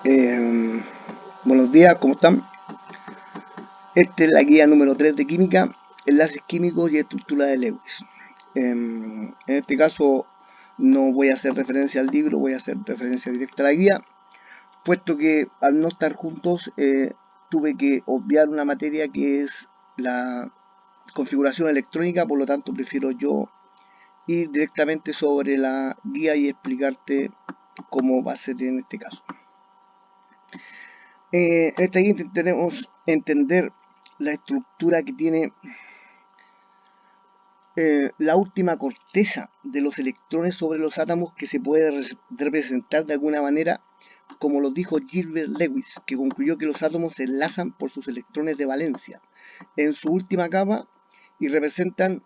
Eh, Buenos días, ¿cómo están? Esta es la guía número 3 de química, enlaces químicos y estructura de Lewis. En este caso no voy a hacer referencia al libro, voy a hacer referencia directa a la guía, puesto que al no estar juntos tuve que obviar una materia que es la configuración electrónica, por lo tanto prefiero yo ir directamente sobre la guía y explicarte cómo va a ser en este caso. En esta guía intentaremos entender la estructura que tiene la última corteza de los electrones sobre los átomos, que se puede representar de alguna manera como lo dijo Gilbert Lewis, que concluyó que los átomos se enlazan por sus electrones de valencia en su última capa y se representan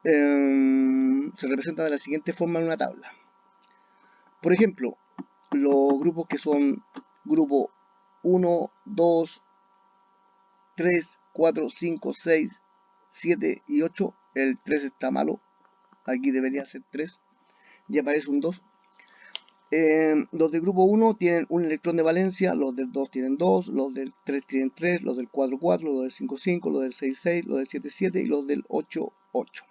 de la siguiente forma en una tabla. Por ejemplo, los grupos que son grupo 1, 2, 3, 4, 5, 6, 7 y 8. El 3 está malo. Aquí debería ser 3. Y aparece un 2. Los del grupo 1 tienen un electrón de valencia, los del 2 tienen 2, los del 3 tienen 3, los del 4, 4, los del 5, 5, los del 6, 6, los del 7, 7 y los del 8, 8.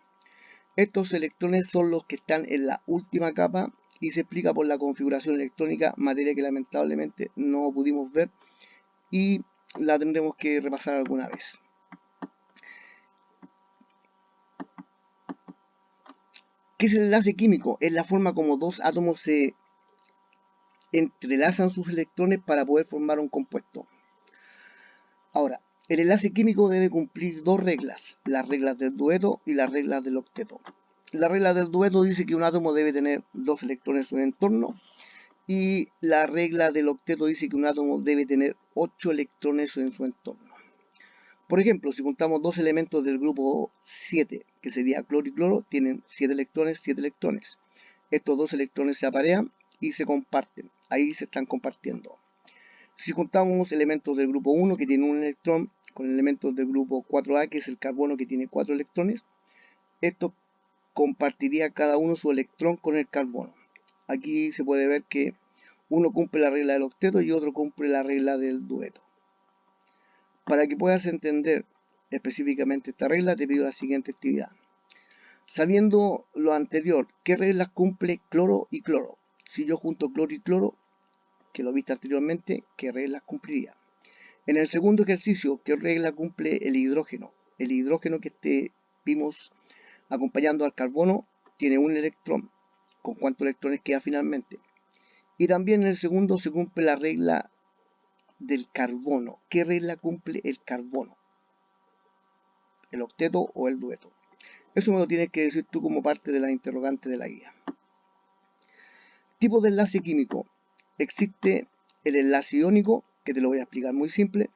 Estos electrones son los que están en la última capa y se explica por la configuración electrónica, materia que lamentablemente no pudimos ver y la tendremos que repasar alguna vez. ¿Qué es el enlace químico? Es la forma como dos átomos se entrelazan sus electrones para poder formar un compuesto. Ahora, el enlace químico debe cumplir dos reglas, las reglas del dueto y las reglas del octeto. La regla del dueto dice que un átomo debe tener dos electrones en su entorno y la regla del octeto dice que un átomo debe tener 8 electrones en su entorno. Por ejemplo, si juntamos dos elementos del grupo 7, que sería cloro y cloro, tienen 7 electrones, 7 electrones. Estos dos electrones se aparean y se comparten. Ahí se están compartiendo. Si juntamos elementos del grupo 1, que tiene un electrón, con elementos del grupo 4A, que es el carbono, que tiene 4 electrones, esto compartiría cada uno su electrón con el carbono. Aquí se puede ver que uno cumple la regla del octeto y otro cumple la regla del dueto. Para que puedas entender específicamente esta regla, te pido la siguiente actividad. Sabiendo lo anterior, ¿qué reglas cumple cloro y cloro? Si yo junto cloro y cloro, que lo viste anteriormente, ¿qué reglas cumpliría? En el segundo ejercicio, ¿qué regla cumple el hidrógeno? El hidrógeno que vimos acompañando al carbono tiene un electrón. ¿Con cuántos electrones queda finalmente? Y también en el segundo se cumple la regla del carbono. ¿Qué regla cumple el carbono? ¿El octeto o el dueto? Eso me lo tienes que decir tú como parte de la interrogante de la guía. Tipo de enlace químico. Existe el enlace iónico, que te lo voy a explicar muy simple.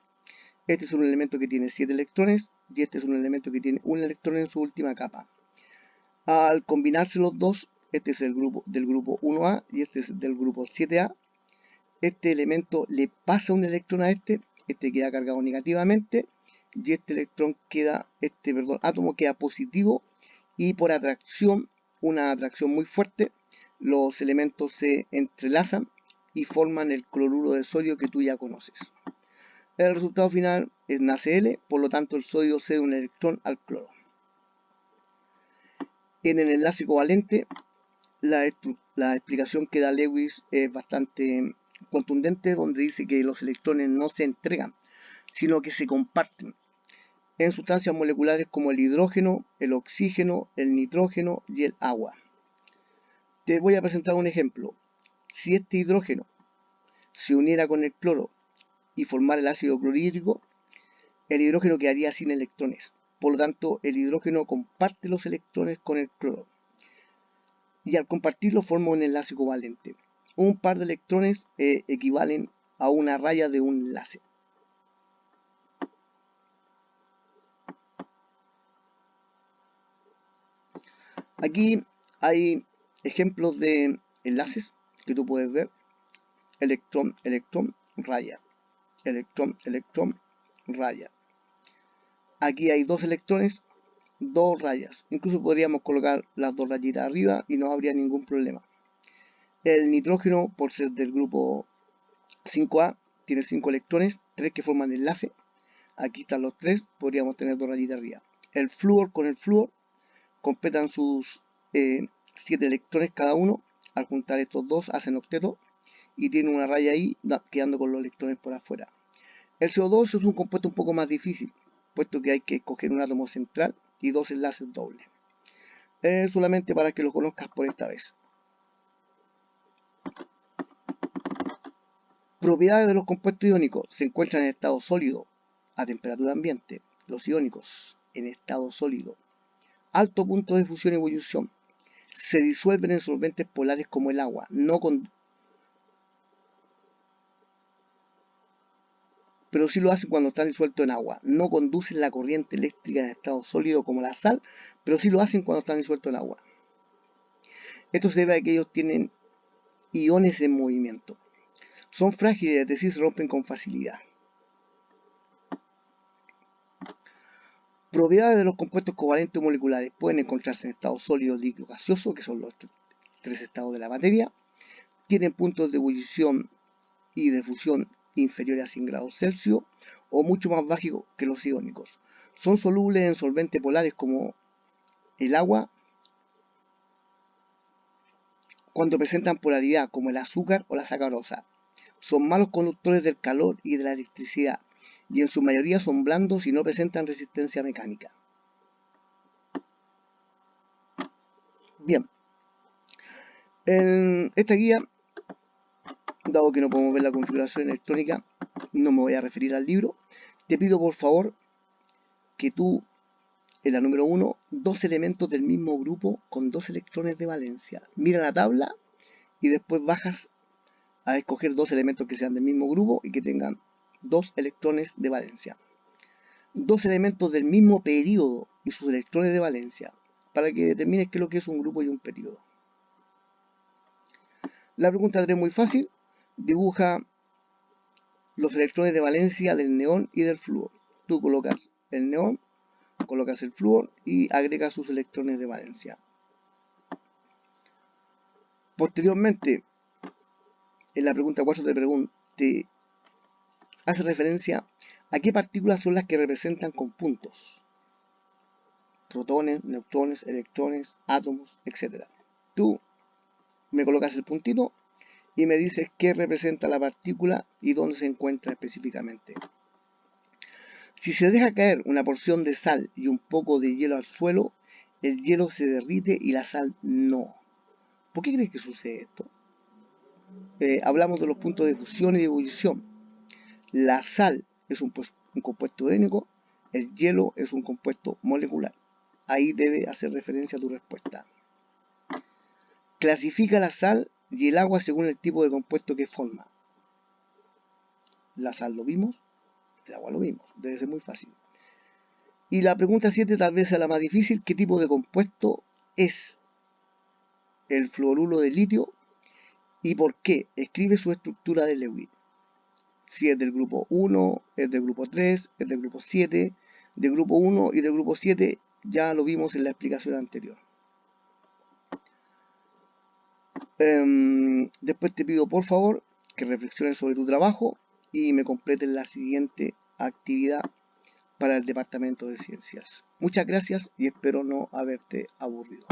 Este es un elemento que tiene 7 electrones y este es un elemento que tiene un electrón en su última capa. Al combinarse los dos, este es el grupo del grupo 1A y este es del grupo 7A. Este elemento le pasa un electrón a este queda cargado negativamente y átomo queda positivo y por atracción, una atracción muy fuerte, los elementos se entrelazan y forman el cloruro de sodio que tú ya conoces. El resultado final es NaCl, por lo tanto el sodio cede un electrón al cloro. En el enlace covalente, la explicación que da Lewis es bastante contundente, donde dice que los electrones no se entregan, sino que se comparten en sustancias moleculares como el hidrógeno, el oxígeno, el nitrógeno y el agua. Te voy a presentar un ejemplo. Si este hidrógeno se uniera con el cloro y formara el ácido clorhídrico, el hidrógeno quedaría sin electrones. Por lo tanto, el hidrógeno comparte los electrones con el cloro. Y al compartirlo forma un enlace covalente. Un par de electrones equivalen a una raya de un enlace. Aquí hay ejemplos de enlaces que tú puedes ver. Electrón, electrón, raya. Electrón, electrón, raya. Aquí hay dos electrones, dos rayas. Incluso podríamos colocar las dos rayitas arriba y no habría ningún problema. El nitrógeno, por ser del grupo 5A tiene 5 electrones, 3 que forman enlace. Aquí están los 3, podríamos tener 2 rayitas arriba. El flúor con el flúor completan sus 7 electrones cada uno. Al juntar estos dos hacen octeto y tienen una raya ahí quedando con los electrones por afuera. El CO2 es un compuesto un poco más difícil, puesto que hay que escoger un átomo central y 2 enlaces dobles. Solamente para que lo conozcas por esta vez. Propiedades de los compuestos iónicos. Se encuentran en estado sólido a temperatura ambiente. Los iónicos en estado sólido. Alto punto de fusión y ebullición. Se disuelven en solventes polares como el agua. Pero sí lo hacen cuando están disueltos en agua. No conducen la corriente eléctrica en estado sólido como la sal, pero sí lo hacen cuando están disueltos en agua. Esto se debe a que ellos tienen iones en movimiento. Son frágiles, es decir, se rompen con facilidad. Propiedades de los compuestos covalentes moleculares. Pueden encontrarse en estado sólido, líquido, gaseoso, que son los 3 estados de la materia. Tienen puntos de ebullición y de fusión inferiores a 100 grados Celsius o mucho más bajos que los iónicos. Son solubles en solventes polares como el agua cuando presentan polaridad como el azúcar o la sacarosa. Son malos conductores del calor y de la electricidad y en su mayoría son blandos y no presentan resistencia mecánica. Bien, en esta guía, dado que no podemos ver la configuración electrónica, no me voy a referir al libro. Te pido por favor que tú, en la número 1, 2 elementos del mismo grupo con 2 electrones de valencia. Mira la tabla y después bajas a escoger 2 elementos que sean del mismo grupo y que tengan 2 electrones de valencia. 2 elementos del mismo periodo y sus electrones de valencia, para que determines qué es lo que es un grupo y un periodo. La pregunta 3 es muy fácil. Dibuja los electrones de valencia del neón y del flúor. Tú colocas el neón, colocas el flúor y agregas sus electrones de valencia. Posteriormente, en la pregunta 4 te hace referencia a qué partículas son las que representan con puntos. Protones, neutrones, electrones, átomos, etc. Tú me colocas el puntito y me dices qué representa la partícula y dónde se encuentra específicamente. Si se deja caer una porción de sal y un poco de hielo al suelo, el hielo se derrite y la sal no. ¿Por qué crees que sucede esto? Hablamos de los puntos de fusión y de ebullición. La sal es un compuesto iónico, el hielo es un compuesto molecular. Ahí debe hacer referencia a tu respuesta. Clasifica la sal y el agua según el tipo de compuesto que forma. La sal lo vimos, el agua lo vimos, debe ser muy fácil. Y la pregunta 7 tal vez sea la más difícil. ¿Qué tipo de compuesto es el fluoruro de litio y por qué? Escribe su estructura de Lewis. Si es del grupo 1, es del grupo 3, es del grupo 7, del grupo 1 y del grupo 7 ya lo vimos en la explicación anterior. Después te pido por favor que reflexiones sobre tu trabajo y me completes la siguiente actividad para el Departamento de Ciencias. Muchas gracias y espero no haberte aburrido.